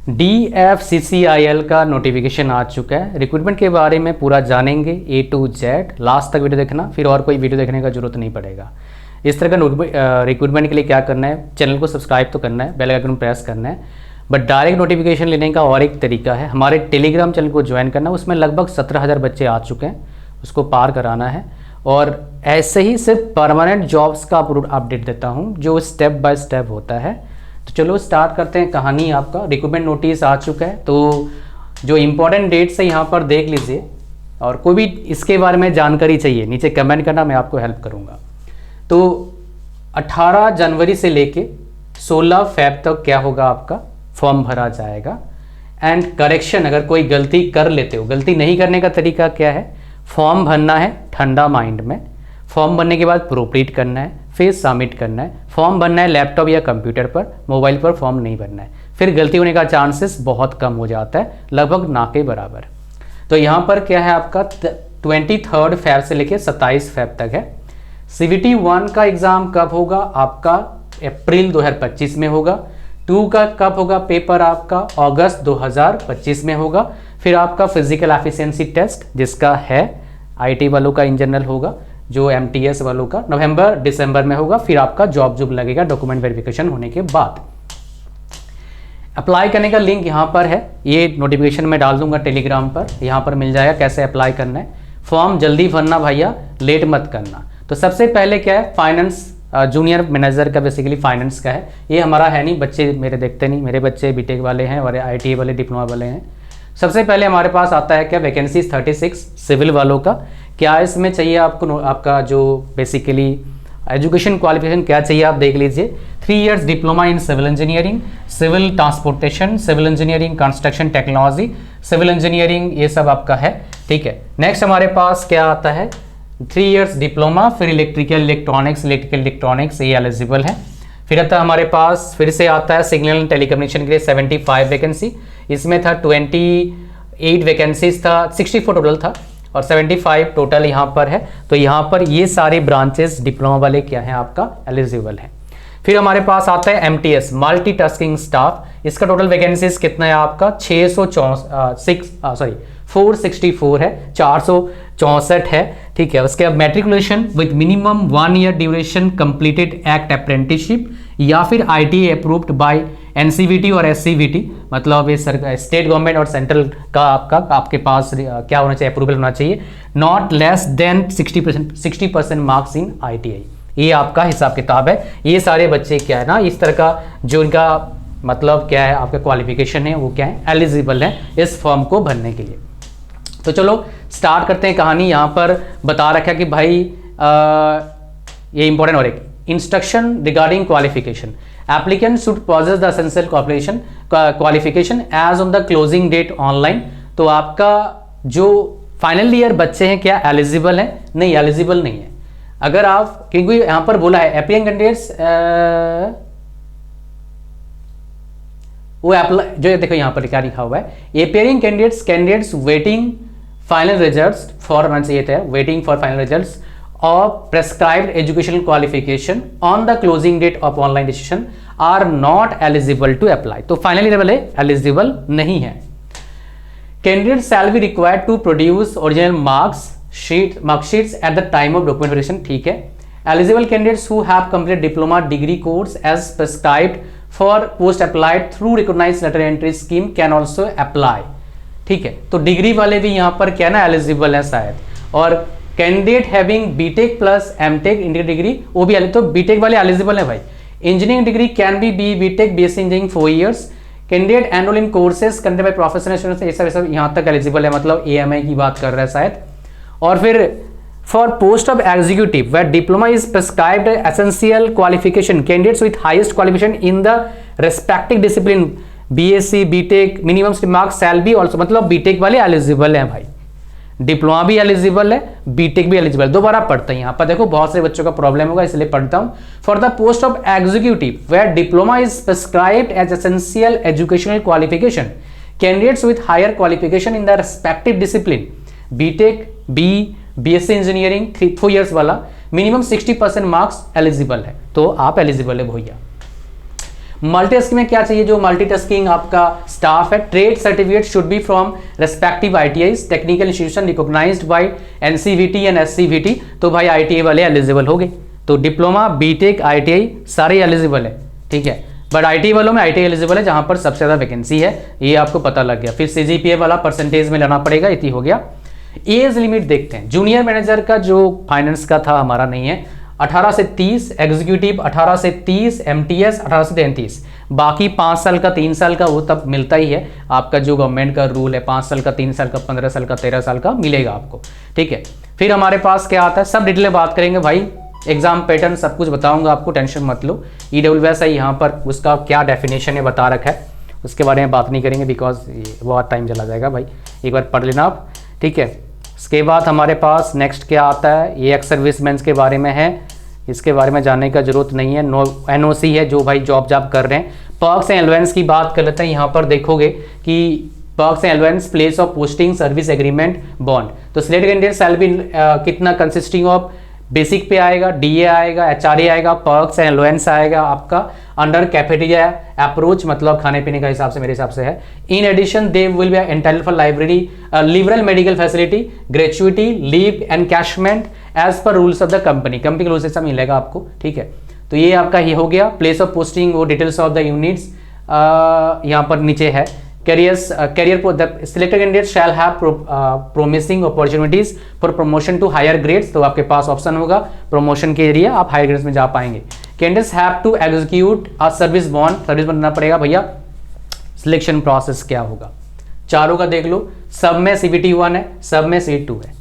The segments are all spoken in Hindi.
DFCCIL का नोटिफिकेशन आ चुका है। रिक्रूटमेंट के बारे में पूरा जानेंगे A to Z। लास्ट तक वीडियो देखना, फिर और कोई वीडियो देखने का जरूरत नहीं पड़ेगा। इस तरह का रिक्रूटमेंट के लिए क्या करना है, चैनल को सब्सक्राइब तो करना है, बेल आइकन प्रेस करना है। बट डायरेक्ट नोटिफिकेशन लेने का और एक तरीका है, हमारे टेलीग्राम चैनल को ज्वाइन करना। उसमें लगभग 17,000 बच्चे आ चुके हैं, उसको पार कराना है। और ऐसे ही सिर्फ परमानेंट जॉब्स का अपडेट देता हूँ जो स्टेप बाय स्टेप होता है। तो चलो स्टार्ट करते हैं कहानी। आपका रिक्रूटमेंट नोटिस आ चुका है, तो जो इम्पोर्टेंट डेट्स है यहाँ पर देख लीजिए। और कोई भी इसके बारे में जानकारी चाहिए नीचे कमेंट करना, मैं आपको हेल्प करूँगा। तो 18 जनवरी से लेके 16 फेब तक क्या होगा, आपका फॉर्म भरा जाएगा। एंड करेक्शन, अगर कोई गलती कर लेते हो, गलती नहीं करने का तरीका क्या है, फॉर्म भरना है ठंडा माइंड में। फॉर्म भरने के बाद प्रोप्रीट करना है, फिर सबमिट करना है। फॉर्म भरना है लैपटॉप या कंप्यूटर पर, मोबाइल पर फॉर्म नहीं भरना है। फिर गलती होने का चांसेस बहुत कम हो जाता है, लगभग ना के बराबर। तो यहाँ पर क्या है, आपका 23 फेब से लेके 27 फेब तक है। CVT 1 का एग्ज़ाम कब होगा, आपका अप्रैल 2025 में होगा। 2 का कब होगा पेपर, आपका अगस्त 2025 में होगा। फिर आपका फिजिकल एफिशिएंसी टेस्ट जिसका है IT वालों का इन जनरल होगा, जो MTS वालों का नवंबर दिसंबर में होगा। फिर आपका जॉब लगेगा डॉक्यूमेंट वेरिफिकेशन होने के बाद। अप्लाई करने का लिंक यहाँ पर है, ये नोटिफिकेशन में डाल दूंगा टेलीग्राम पर, यहाँ पर मिल जाएगा कैसे अप्लाई करना है। फॉर्म जल्दी भरना भैया, लेट मत करना। तो सबसे पहले क्या है, फाइनेंस जूनियर मैनेजर का बेसिकली फाइनेंस का है। ये हमारा है नहीं, बच्चे मेरे देखते नहीं, मेरे बच्चे बीटेक वाले हैं और ITA वाले, डिप्लोमा वाले हैं। सबसे पहले हमारे पास आता है क्या, वैकेंसीज 36 सिविल वालों का। क्या इसमें चाहिए आपको, आपका जो बेसिकली एजुकेशन क्वालिफिकेशन क्या चाहिए आप देख लीजिए। 3 years diploma in civil engineering, civil transportation, civil engineering construction technology, civil engineering, ये सब आपका है। ठीक है, नेक्स्ट हमारे पास क्या आता है, 3 इयर्स डिप्लोमा, फिर इलेक्ट्रिकल इलेक्ट्रॉनिक्स ये एलिजिबल है। फिर आता है हमारे पास, फिर से आता है सिग्नल एंड टेलीकम्युनिकेशन के लिए 75 वैकेंसी। इसमें था 28 वैकेंसीज था, 64 टोटल था और 75 टोटल यहाँ पर है। तो यहाँ पर ये सारे ब्रांचेस डिप्लोमा वाले क्या है, आपका एलिजिबल है। फिर हमारे पास आता है MTS मल्टीटास्किंग स्टाफ। इसका टोटल वैकेंसीज कितना है आपका, 464 है, 464 है। ठीक है, उसके बाद matriculation with minimum 1 year duration completed act apprenticeship या फिर ITA अप्रूव्ड बाय NCVT और SCVT, मतलब ये स्टेट गवर्नमेंट और सेंट्रल का आपके पास क्या होना चाहिए, अप्रूवल होना चाहिए। Not less than 60% marks in ITA। ये आपका हिसाब किताब है। ये सारे बच्चे क्या है ना, इस तरह का जो इनका मतलब क्या है, आपका क्वालिफिकेशन है वो क्या है, एलिजिबल है इस फॉर्म को भरने के लिए। तो चलो स्टार्ट करते हैं कहानी। यहाँ पर बता रखा है कि भाई ये इंपॉर्टेंट और एक instruction regarding qualification, applicant should possess the essential qualification as on the closing date online. तो आपका जो फाइनल ईयर बच्चे हैं क्या एलिजिबल है, नहीं एलिजिबल नहीं है। अगर आप, क्योंकि यहाँ पर बोला है एप्लीकेंट कैंडिडेट्स वो अप्लाई, जो देखो यहाँ पर क्या लिखा हुआ है, appearing candidates waiting final results for, waiting for final results of prescribed educational qualification on the closing date of online registration are not eligible to apply. तो फाइनल ईयर वाले एलिजिबल नहीं है। Candidate shall be required to produce original marksheets at the time of document verification. ठीक है, eligible candidates who have completed diploma degree course as prescribed for post applied through recognised lateral entry scheme can also apply. ठीक है, तो डिग्री वाले भी यहाँ पर क्या ना एलिजिबल है शायद। और candidate having BTech plus MTech engineering degree, वो भी तो बीटेक वाले एलिजिबल है भाई। Engineering degree can be BTech BSc engineering 4 years. Candidate enrol in courses conducted by professional students, ये सब यहाँ तक एलिजिबल है, मतलब AMI की बात कर रहा है शायद। और फिर for post of executive where diploma is prescribed essential qualification, candidates with highest qualification in the respective discipline BSc BTech minimum marks shall be also, मतलब बीटेक वाले एलिजिबल हैं भाई, डिप्लोमा भी एलिजिबल है, बीटेक भी एलिजिबल। दोबारा पढ़ते हैं, यहाँ पर देखो बहुत सारे बच्चों का प्रॉब्लम होगा इसलिए पढ़ता हूँ। For the post of executive where diploma is prescribed as essential educational qualification, candidates with higher qualification in the respective discipline BTech BSc engineering 4 years वाला मिनिमम 60% मार्क्स एलिजिबल है, तो आप एलिजिबल है भैया। मल्टीटास्किंग में क्या चाहिए, जो मल्टीटास्किंग आपका स्टाफ है, trade certificate should be from respective ITIs technical institution recognised by NCVT and SCVT. तो भाई आईटीआई वाले एलिजिबल हो गए, तो डिप्लोमा बीटेक आईटीआई सारे एलिजिबल है, ठीक है। बट आईटीआई वालों में आईटीआई एलिजिबल है जहां पर सबसे ज्यादा वैकेंसी है, ये आपको पता लग गया। फिर सीजीपीए वाला परसेंटेज में लेना पड़ेगा, इतनी हो गया। एज लिमिट देखते हैं, जूनियर मैनेजर का जो फाइनेंस का था हमारा नहीं है, 18 से 30, एग्जीक्यूटिव 18 से 30, एमटीएस 18 से 33, बाकी 5 साल का 3 साल का वो तब मिलता ही है। आपका जो गवर्नमेंट का रूल है 5 साल का 3 साल का 15 साल का 13 साल का मिलेगा आपको, ठीक है। फिर हमारे पास क्या आता है, सब डिटेल में बात करेंगे भाई, एग्जाम पैटर्न सब कुछ बताऊंगा आपको, टेंशन मत लो। ईडब्ल्यूएस है यहाँ पर, उसका क्या डेफिनेशन है बता रखा है, उसके बारे में बात नहीं करेंगे बिकॉज बहुत टाइम चला जाएगा भाई, एक बार पढ़ लेना आप, ठीक है। इसके बाद हमारे पास नेक्स्ट क्या आता है, ये एक्स सर्विसमैन के बारे में है, इसके बारे में जानने का जरूरत नहीं है। एनओसी है जो भाई जॉब कर रहे हैं। पर्क्स एंड एलवेंस की बात कर लेते हैं, यहाँ पर देखोगे कि perks and allowances, place of posting, service agreement, bond. तो सिलेक्टेड कैंडिडेट शैल बी कितना कंसिस्टिंग ऑफ, बेसिक पे आएगा, डीए आएगा, एचआरए आएगा, पर्क्स एंड एलोवेंस आएगा आपका अंडर कैफेटेरिया अप्रोच, मतलब खाने पीने का हिसाब से मेरे हिसाब से है। In addition they will be entitled for library liberal medical facility, gratuity, leave encashment as per rules of the company, company के रूल्स से मिलेगा आपको, ठीक है। तो ये आपका ये हो गया। प्लेस ऑफ पोस्टिंग, वो डिटेल्स ऑफ द यूनिट्स यहाँ पर नीचे है। career the selected candidate shall have promising opportunities for promotion to higher grades, तो आपके पास ऑप्शन होगा प्रमोशन के एरिया, आप हायर ग्रेड्स में जा पाएंगे। Candidates have to execute a service bond, service बनना पड़ेगा भैया। सिलेक्शन प्रोसेस क्या होगा, चारों का देख लो, सब में CBT 1 है, सब में CBT 2 है।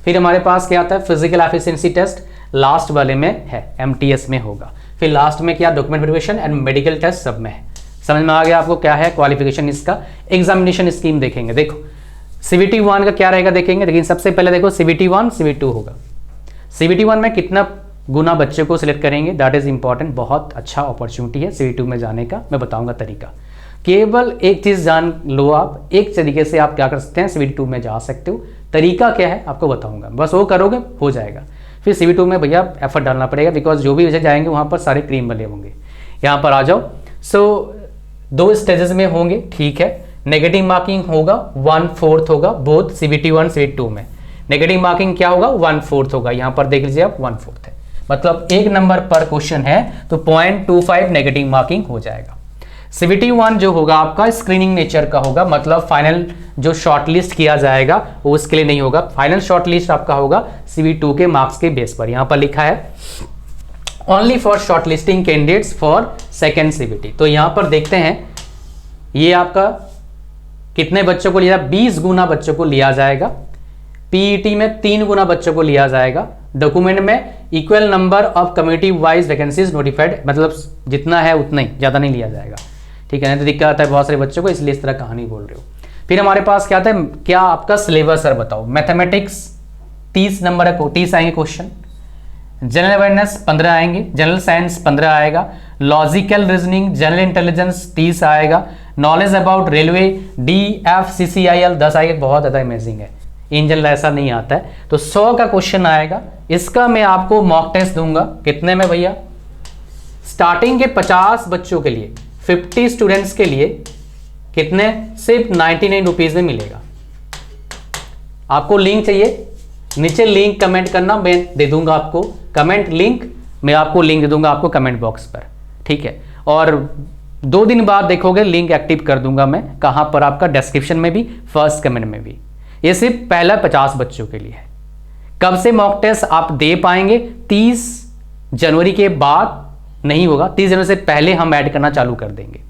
फिर हमारे पास क्या आता है, फिजिकल एफिशिएंसी टेस्ट लास्ट वाले में है, MTS में होगा। फिर लास्ट में क्या, document verification and medical test सब में है। समझ में आ गया आपको क्या है क्वालिफिकेशन इसका। एग्जामिनेशन स्कीम देखेंगे, देखो CBT 1 का क्या रहेगा देखेंगे, लेकिन सबसे पहले देखो CBT 1 CBT 2 होगा। CBT 1 में कितना गुना बच्चे को सिलेक्ट करेंगे, दैट इज इंपॉर्टेंट, बहुत अच्छा अपॉर्चुनिटी है CBT 2 में जाने का, मैं बताऊंगा तरीका। केवल एक चीज जान लो आप, एक तरीके से आप क्या कर सकते हैं CBT 2 में जा सकते हो, तरीका क्या है आपको बताऊंगा, बस वो करोगे हो जाएगा। फिर CBT 2 में भैया एफर्ट डालना पड़ेगा, बिकॉज जो भी विषय जाएंगे वहां पर सारे क्रीम वाले होंगे। यहाँ पर आ जाओ। सो 2 स्टेजेस में होंगे, ठीक है। नेगेटिव मार्किंग होगा 1/4 होगा, बोथ CBT 1 CBT 2 में। नेगेटिव मार्किंग क्या होगा, 1/4 होगा, यहाँ पर देख लीजिए आप 1/4 है, मतलब 1 नंबर पर क्वेश्चन है तो 0.25 नेगेटिव मार्किंग हो जाएगा। CBT 1 जो होगा आपका स्क्रीनिंग नेचर का होगा, मतलब फाइनल जो शॉर्टलिस्ट किया जाएगा वो उसके लिए नहीं होगा, फाइनल शॉर्टलिस्ट आपका होगा CBT 2 के मार्क्स के बेस पर। यहाँ पर लिखा है only for short listing candidates for second CBT। तो यहां पर देखते हैं ये आपका कितने बच्चों को लिया, 20 गुना बच्चों को लिया जाएगा। PET में 3 गुना बच्चों को लिया जाएगा। डॉक्यूमेंट में equal number of community wise vacancies notified, मतलब जितना है उतना ही, ज्यादा नहीं लिया जाएगा, ठीक है। नहीं तो दिक्कत आता है बहुत सारे बच्चों को, इसलिए इस तरह कहानी बोल रहे हो। फिर हमारे पास क्या आता है, क्या आपका सिलेबस सर बताओ। मैथमेटिक्स 30 नंबर है, 30 आएंगे क्वेश्चन। जनरल अवेयरनेस 15 आएंगे, जनरल साइंस 15 आएगा, लॉजिकल रीजनिंग, जनरल इंटेलिजेंस 30 आएगा, नॉलेज अबाउट रेलवे DFCCIL 10 आएगा, बहुत ज़्यादा अमेजिंग है, इन जनरल ऐसा नहीं आता है। तो 100 का क्वेश्चन आएगा। इसका मैं आपको मॉक टेस्ट दूंगा, कितने में भैया, स्टार्टिंग के 50 बच्चों के लिए, 50 स्टूडेंट्स के लिए कितने, सिर्फ 99 रुपीज़ में मिलेगा। आपको लिंक चाहिए, नीचे लिंक कमेंट करना, मैं दे दूंगा आपको कमेंट लिंक, मैं आपको लिंक दे दूंगा आपको कमेंट बॉक्स पर, ठीक है। और 2 दिन बाद देखोगे लिंक एक्टिव कर दूंगा मैं, कहां पर, आपका डिस्क्रिप्शन में भी, फर्स्ट कमेंट में भी। ये सिर्फ पहला 50 बच्चों के लिए है। कब से मॉक टेस्ट आप दे पाएंगे, 30 जनवरी के बाद नहीं होगा, 30 जनवरी से पहले हम ऐड करना चालू कर देंगे।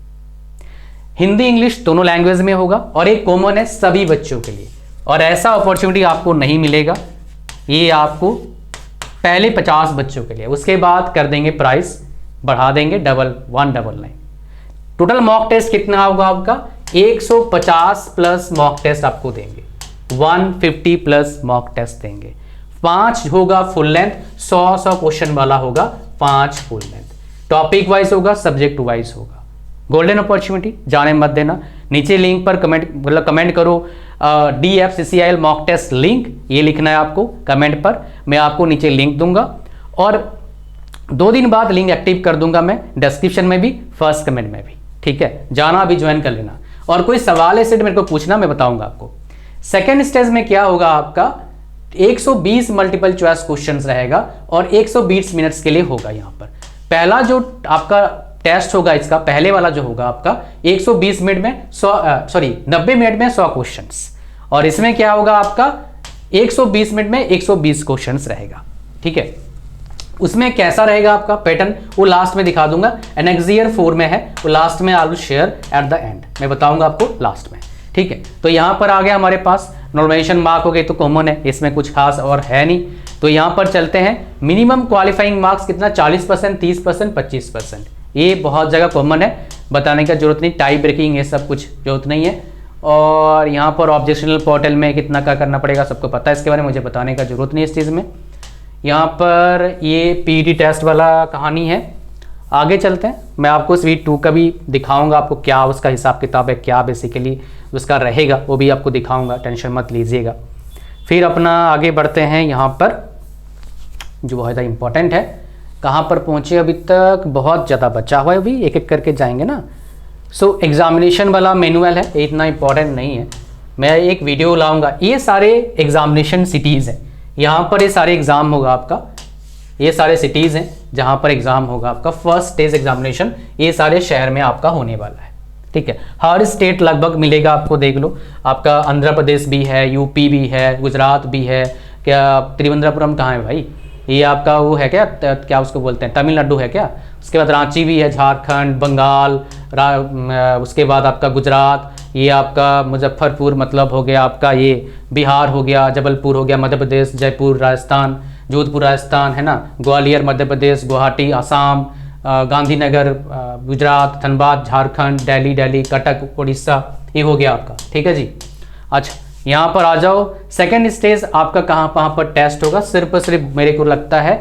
हिंदी इंग्लिश दोनों लैंग्वेज में होगा, और एक कॉमन है सभी बच्चों के लिए, और ऐसा अपॉर्चुनिटी आपको नहीं मिलेगा, ये आपको पहले 50 बच्चों के लिए, उसके बाद कर देंगे प्राइस बढ़ा देंगे 199। टोटल मॉक टेस्ट कितना होगा आपका, 150 प्लस मॉक टेस्ट आपको देंगे, 150 प्लस मॉक टेस्ट देंगे। 5 होगा फुल लेंथ, 100 क्वेश्चन वाला होगा, 5 फुल लेंथ, टॉपिक वाइज होगा, सब्जेक्ट वाइज होगा। गोल्डन अपॉर्चुनिटी, जाने मत देना। नीचे लिंक पर कमेंट करो DFCCIL मॉक टेस्ट लिंक, ये लिखना है आपको कमेंट पर, मैं आपको नीचे लिंक दूंगा। और 2 दिन बाद लिंक एक्टिव कर दूंगा मैं, डिस्क्रिप्शन में भी, फर्स्ट कमेंट में भी, ठीक है। जाना अभी ज्वाइन कर लेना, और कोई सवाल है सेट मेरे को पूछना, मैं बताऊंगा आपको। सेकेंड स्टेज में क्या होगा आपका, 120 मल्टीपल चॉइस क्वेश्चंस रहेगा और 120 मिनट्स के लिए होगा। यहाँ पर पहला जो आपका टेस्ट होगा इसका, पहले वाला जो होगा आपका 120 मिनट में 90 मिनट में 100 क्वेश्चंस, और इसमें क्या होगा आपका 120 मिनट में 120 क्वेश्चंस रहेगा, ठीक है। उसमें कैसा रहेगा आपका पैटर्न, वो लास्ट में दिखा दूंगा, एनेक्सियर 4 में है, वो लास्ट में I will share at the end, मैं बताऊंगा आपको लास्ट में, ठीक है। तो यहां पर आ गया हमारे पास नॉर्मलाइजेशन मार्क हो गए तो कॉमन है, इसमें कुछ खास और है नहीं। तो यहां पर चलते हैं, मिनिमम क्वालिफाइंग मार्क्स कितना, 40%, 30%, 25%, ये बहुत जगह कॉमन है, बताने का जरूरत नहीं, टाई ब्रेकिंग ये सब कुछ जरूरत नहीं है। और यहाँ पर ऑब्जेक्शनल पोर्टल में कितना क्या करना पड़ेगा सबको पता है, इसके बारे में मुझे बताने का जरूरत नहीं इस चीज़ में। यहाँ पर ये पीईटी टेस्ट वाला कहानी है। आगे चलते हैं, मैं आपको स्वीट 2 का भी दिखाऊंगा, आपको क्या उसका हिसाब किताब है, क्या बेसिकली उसका रहेगा वो भी आपको दिखाऊंगा, टेंशन मत लीजिएगा। फिर अपना आगे बढ़ते हैं, यहाँ पर जो बहुत ज़्यादा इम्पोर्टेंट है, कहाँ पर पहुँचे अभी तक, बहुत ज़्यादा बचा हुआ है, अभी एक एक करके जाएंगे ना। सो एग्जामिनेशन वाला मैनुअल है, ये इतना इम्पोर्टेंट नहीं है, मैं एक वीडियो लाऊंगा। ये सारे एग्जामिनेशन सिटीज़ हैं, यहाँ पर ये सारे एग्ज़ाम होगा आपका, ये सारे सिटीज़ हैं जहाँ पर एग्ज़ाम होगा आपका, फर्स्ट स्टेज एग्जामिनेशन ये सारे शहर में आपका होने वाला है, ठीक है। हर स्टेट लगभग मिलेगा आपको, देख लो, आपका आंध्र प्रदेश भी है, यूपी भी है, गुजरात भी है, क्या त्रिवेंद्रपुरम कहाँ है भाई, ये आपका वो है क्या, क्या उसको बोलते हैं, तमिलनाडु है क्या, उसके बाद रांची भी है, झारखंड, बंगाल, उसके बाद आपका गुजरात, ये आपका मुजफ्फरपुर मतलब हो गया आपका, ये बिहार हो गया, जबलपुर हो गया मध्य प्रदेश, जयपुर राजस्थान, जोधपुर राजस्थान है ना, ग्वालियर मध्य प्रदेश, गुवाहाटी आसाम, गांधीनगर गुजरात, धनबाद झारखंड, दिल्ली कटक उड़ीसा, ये हो गया आपका, ठीक है जी। अच्छा यहाँ पर आ जाओ, सेकंड स्टेज आपका कहाँ पर टेस्ट होगा, सिर्फ मेरे को लगता है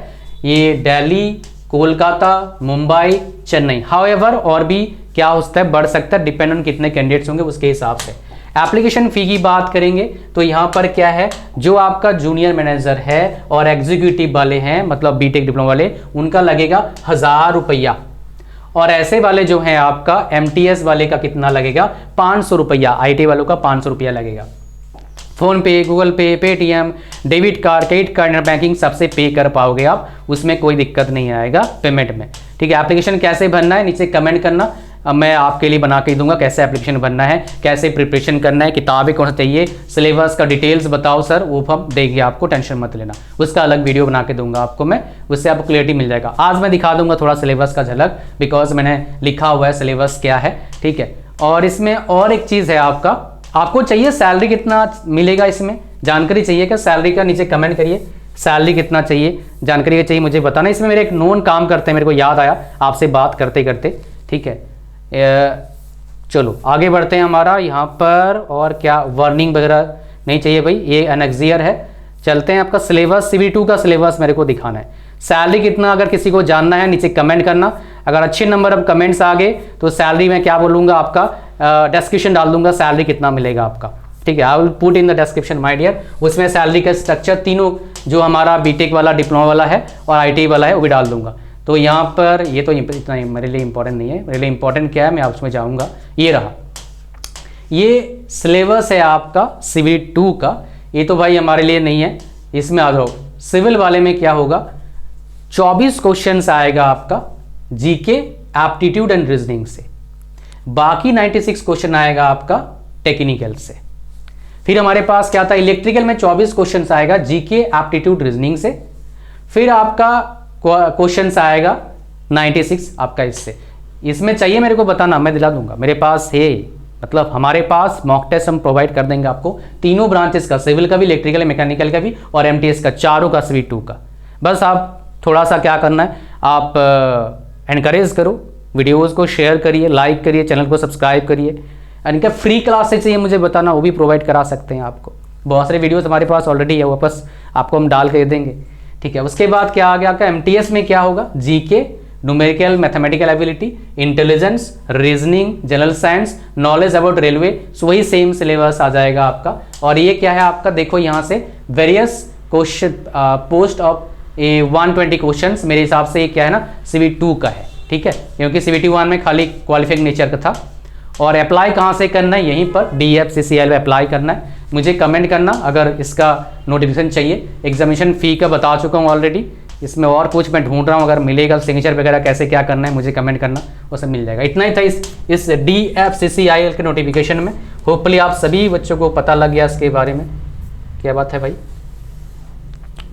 ये दिल्ली, कोलकाता, मुंबई, चेन्नई, हाउएवर और भी क्या होता है, बढ़ सकता है, डिपेंड ऑन कितने कैंडिडेट्स होंगे उसके हिसाब से। एप्लीकेशन फ़ी की बात करेंगे तो यहाँ पर क्या है, जो आपका जूनियर मैनेजर है और एग्जीक्यूटिव वाले हैं, मतलब बीटेक डिप्लोमा वाले, उनका लगेगा 1000 रुपया, और ऐसे वाले जो हैं आपका एमटीएस वाले का कितना लगेगा, 500 रुपया, आईटी वालों का 500 रुपया लगेगा। फ़ोन पे, गूगल पे, Paytm, debit card, credit card, net banking सबसे पे कर पाओगे आप, उसमें कोई दिक्कत नहीं आएगा पेमेंट में, ठीक है। एप्लीकेशन कैसे भरना है नीचे कमेंट करना, अब मैं आपके लिए बना के दूंगा कैसे एप्लीकेशन बनना है, कैसे प्रिपरेशन करना है, किताबें कौन सा चाहिए, सिलेबस का डिटेल्स बताओ सर, वो हम देंगे आपको, टेंशन मत लेना, उसका अलग वीडियो बना के दूंगा आपको मैं, उससे आपको क्लियरिटी मिल जाएगा। आज मैं दिखा दूंगा थोड़ा सिलेबस का झलक, बिकॉज मैंने लिखा हुआ है सिलेबस क्या है, ठीक है। और इसमें और एक चीज़ है, आपको चाहिए सैलरी कितना मिलेगा, इसमें जानकारी चाहिए क्या, सैलरी का नीचे कमेंट करिए, सैलरी कितना चाहिए, जानकारी चाहिए मुझे बताना। इसमें मेरे एक नोन काम करते हैं, मेरे को याद आया आपसे बात करते करते, ठीक है। चलो आगे बढ़ते हैं, हमारा यहाँ पर और क्या वार्निंग वगैरह नहीं चाहिए भाई, ये एनेक्सियर है। चलते हैं, आपका सिलेबस CV2 का सिलेबस मेरे को दिखाना है, सैलरी कितना अगर किसी को जानना है नीचे कमेंट करना, अगर अच्छे नंबर ऑफ कमेंट्स आ गए तो सैलरी मैं क्या बोलूँगा आपका, डिस्क्रिप्शन डाल दूंगा सैलरी कितना मिलेगा आपका, ठीक है। I will put in the description my dear, उसमें सैलरी का स्ट्रक्चर तीनों जो हमारा बीटेक वाला, डिप्लोमा वाला है और आईटी वाला है वो भी डाल दूंगा। तो यहाँ पर ये तो इतना मेरे लिए इंपॉर्टेंट नहीं है, मेरे लिए इंपॉर्टेंट क्या है मैं उसमें जाऊँगा, ये रहा, ये सिलेबस है आपका CV2 का, ये तो भाई हमारे लिए नहीं है, इसमें आ जाओ। सिविल वाले में क्या होगा, 24 क्वेश्चंस आएगा आपका जीके, एप्टीट्यूड एंड रीजनिंग से, बाकी 96 क्वेश्चन आएगा आपका टेक्निकल से। फिर हमारे पास क्या था, इलेक्ट्रिकल में 24 क्वेश्चंस आएगा जीके, एप्टीट्यूड, रीजनिंग से। फिर आपका क्वेश्चंस आएगा 96 आपका इससे, इसमें चाहिए मेरे को बताना, मैं दिला दूंगा, मेरे पास है, मतलब हमारे पास मॉक टेस्ट हम प्रोवाइड कर देंगे आपको, तीनों ब्रांचेस का, सिविल का भी, इलेक्ट्रिकल, मैकेनिकल का भी और एमटीएस का, चारों का CV2 का। बस आप थोड़ा सा क्या करना है, आप एनकरेज करो, वीडियोज़ को शेयर करिए, लाइक करिए, चैनल को सब्सक्राइब करिए, और इनका फ्री क्लासेस चाहिए मुझे बताना, वो भी प्रोवाइड करा सकते हैं आपको, बहुत सारे वीडियोस हमारे पास ऑलरेडी है, वापस आपको हम डाल के देंगे, ठीक है। उसके बाद क्या आ गया आपका, एमटीएस में क्या होगा, GK, numerical mathematical ability, intelligence, reasoning, general science, knowledge about railway, वही सेम सिलेबस आ जाएगा आपका। और ये क्या है आपका, देखो यहाँ से various question post of 120 question मेरे हिसाब से ये क्या है ना CV2 का है, ठीक है, क्योंकि CVT1 में खाली क्वालिफाइंग नेचर का था। और अप्लाई कहाँ से करना है, यहीं पर DFCCL में अप्लाई करना है। मुझे कमेंट करना अगर इसका नोटिफिकेशन चाहिए। एग्जामिनेशन फ़ी का बता चुका हूँ ऑलरेडी, इसमें और कुछ मैं ढूंढ रहा हूँ, अगर मिलेगा सिग्नेचर वगैरह कैसे क्या करना है मुझे कमेंट करना, वो सब मिल जाएगा। इतना ही था इस DFCCIL के नोटिफिकेशन में। होपफुली आप सभी बच्चों को पता लग गया इसके बारे में। क्या बात है भाई,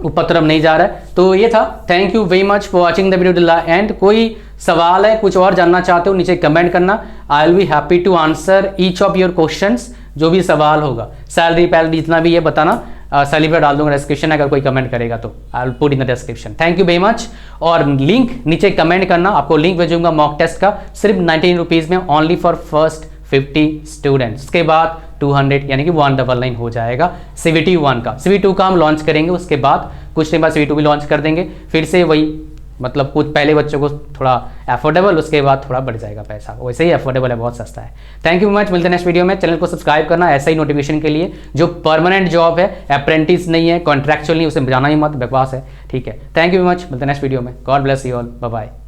ऊपर तरफ नहीं जा रहा है। तो ये था, thank you very much for watching the video till the end. कोई सवाल है, कुछ और जानना चाहते हो, नीचे कमेंट करना। I will be happy to answer each of your questions, जो भी सवाल होगा। सैलरी पैलरी जितना भी ये बताना, सैलरी पर डाल दूंगा डिस्क्रिप्शन, अगर कोई कमेंट करेगा तो आई will put in the description. Thank you very much. और लिंक नीचे कमेंट करना, आपको लिंक भेजूंगा मॉक टेस्ट का, सिर्फ 19 रुपीज़ में, ओनली फॉर फर्स्ट 50 स्टूडेंट्स। उसके बाद 200 यानी कि 199 हो जाएगा CVT1 का। CV2 का हम लॉन्च करेंगे, उसके बाद कुछ टाइम बाद CV2 भी लॉन्च कर देंगे। फिर से वही मतलब कुछ पहले बच्चों को थोड़ा अफोर्डेबल, उसके बाद थोड़ा बढ़ जाएगा पैसा। वैसे ही अफोर्डेबल है, बहुत सस्ता है। थैंक यू मच, मिलते हैं नेक्स्ट वीडियो में। चैनल को सब्सक्राइब करना ऐसा ही नोटिफिकेशन के लिए। जो परमानेंट जॉब है, अप्रेंटिस नहीं है, कॉन्ट्रैक्चुअल नहीं, उसे जाना ही मत, बकवास है, ठीक है। थैंक यू मच, मिलते हैं नेक्स्ट वीडियो में। God bless you all, bye bye.